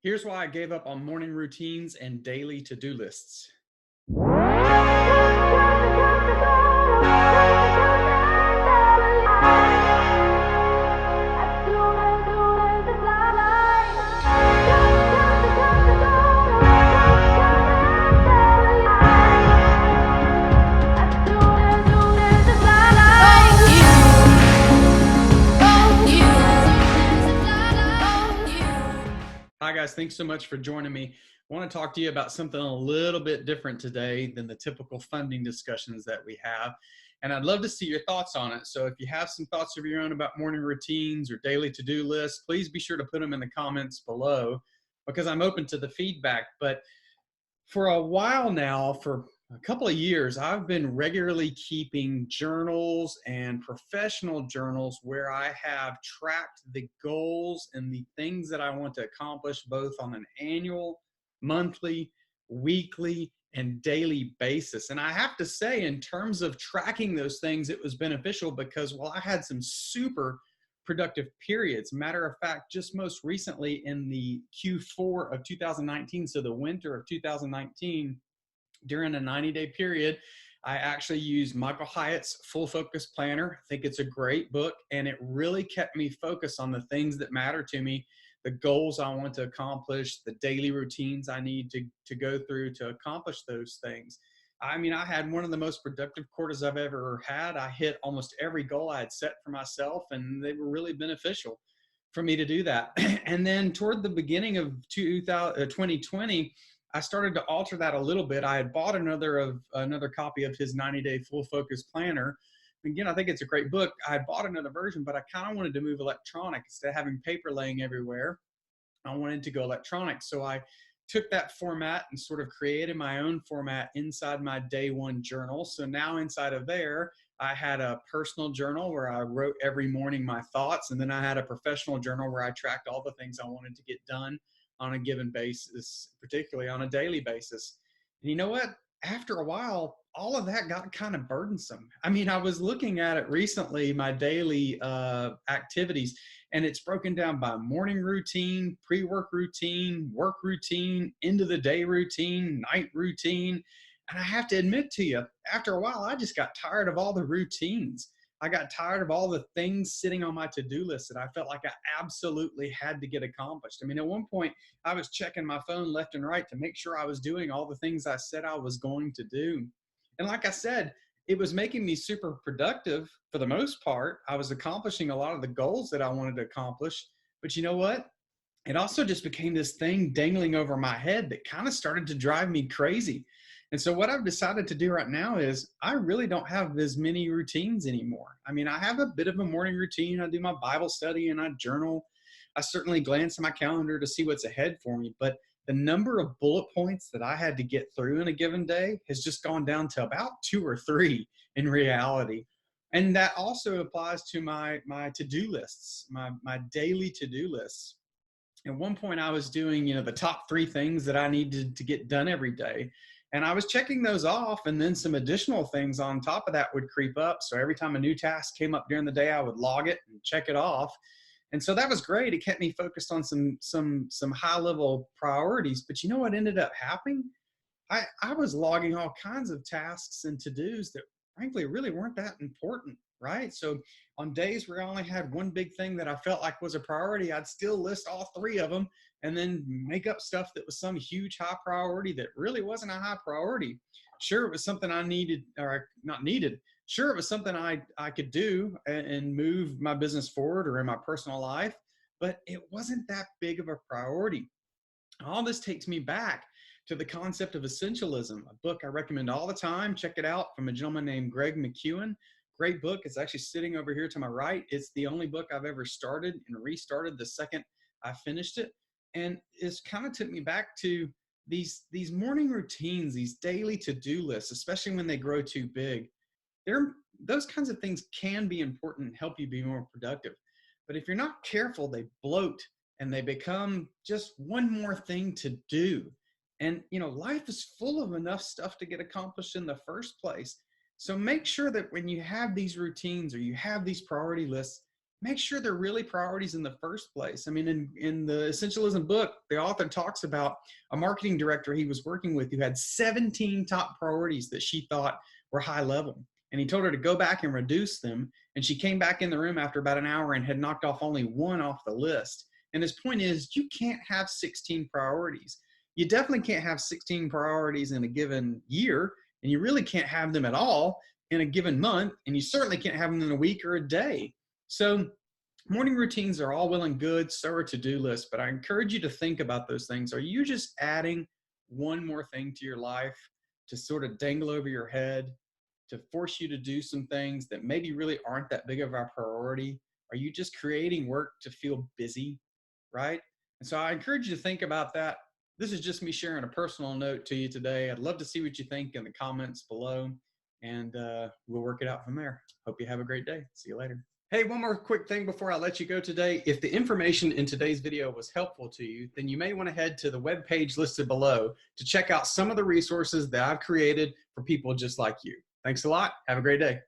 Here's why I gave up on morning routines and daily to-do lists. Hi guys, thanks so much for joining me. I want to talk to you about something a little bit different today than the typical funding discussions that we have. And I'd love to see your thoughts on it. So if you have some thoughts of your own about morning routines or daily to-do lists, please be sure to put them in the comments below because I'm open to the feedback. But for a while now, for a couple of years, I've been regularly keeping journals and professional journals where I have tracked the goals and the things that I want to accomplish both on an annual, monthly, weekly, and daily basis. And I have to say, in terms of tracking those things, it was beneficial because, well, I had some super productive periods. Matter of fact, just most recently in the Q4 of 2019, so the winter of 2019, during a 90-day period, I actually used Michael Hyatt's Full Focus Planner. I think it's a great book, and it really kept me focused on the things that matter to me, the goals I want to accomplish, the daily routines I need to go through to accomplish those things. I mean, I had one of the most productive quarters I've ever had. I hit almost every goal I had set for myself, and they were really beneficial for me to do that. And then toward the beginning of 2020, I started to alter that a little bit. I had bought another copy of his 90-day full focus planner. Again, I think it's a great book. I had bought another version, but I kind of wanted to move electronic instead of having paper laying everywhere. I wanted to go electronic. So I took that format and sort of created my own format inside my day one journal. So now inside of there, I had a personal journal where I wrote every morning my thoughts. And then I had a professional journal where I tracked all the things I wanted to get done on a given basis, particularly on a daily basis. And you know what? After a while, all of that got kind of burdensome. I mean, I was looking at it recently, my daily activities, and it's broken down by morning routine, pre-work routine, work routine, end of the day routine, night routine. And I have to admit to you, after a while, I just got tired of all the routines. I got tired of all the things sitting on my to-do list that I felt like I absolutely had to get accomplished. I mean, at one point, I was checking my phone left and right to make sure I was doing all the things I said I was going to do. And like I said, it was making me super productive for the most part. I was accomplishing a lot of the goals that I wanted to accomplish. But you know what? It also just became this thing dangling over my head that kind of started to drive me crazy. And so what I've decided to do right now is I really don't have as many routines anymore. I mean, I have a bit of a morning routine. I do my Bible study and I journal. I certainly glance at my calendar to see what's ahead for me, but the number of bullet points that I had to get through in a given day has just gone down to about 2 or 3 in reality. And that also applies to my to-do lists, my daily to-do lists. At one point I was doing, the top 3 things that I needed to get done every day. And I was checking those off, and then some additional things on top of that would creep up. So every time a new task came up during the day, I would log it and check it off. And so that was great. It kept me focused on some high level priorities. But you know what ended up happening? I was logging all kinds of tasks and to-dos that frankly really weren't that important, right? So on days where I only had one big thing that I felt like was a priority, I'd still list all 3 of them and then make up stuff that was some huge high priority that really wasn't a high priority. Sure, it was something I needed, or not needed. Sure, it was something I could do and move my business forward or in my personal life, but it wasn't that big of a priority. All this takes me back to the concept of essentialism, a book I recommend all the time. Check it out, from a gentleman named Greg McKeown. Great book. It's actually sitting over here to my right. It's the only book I've ever started and restarted the second I finished it. And it's kind of took me back to these morning routines, these daily to-do lists, especially when they grow too big. Those kinds of things can be important and help you be more productive. But if you're not careful, they bloat and they become just one more thing to do. And, life is full of enough stuff to get accomplished in the first place. So make sure that when you have these routines or you have these priority lists, make sure they're really priorities in the first place. I mean, in the Essentialism book, the author talks about a marketing director he was working with who had 17 top priorities that she thought were high level. And he told her to go back and reduce them. And she came back in the room after about an hour and had knocked off only one off the list. And his point is, you can't have 16 priorities. You definitely can't have 16 priorities in a given year, and you really can't have them at all in a given month, and you certainly can't have them in a week or a day. So morning routines are all well and good, so are to-do lists, but I encourage you to think about those things. Are you just adding one more thing to your life to sort of dangle over your head, to force you to do some things that maybe really aren't that big of a priority? Are you just creating work to feel busy, right? And so I encourage you to think about that. This is just me sharing a personal note to you today. I'd love to see what you think in the comments below, and we'll work it out from there. Hope you have a great day. See you later. Hey, one more quick thing before I let you go today. If the information in today's video was helpful to you, then you may want to head to the webpage listed below to check out some of the resources that I've created for people just like you. Thanks a lot. Have a great day.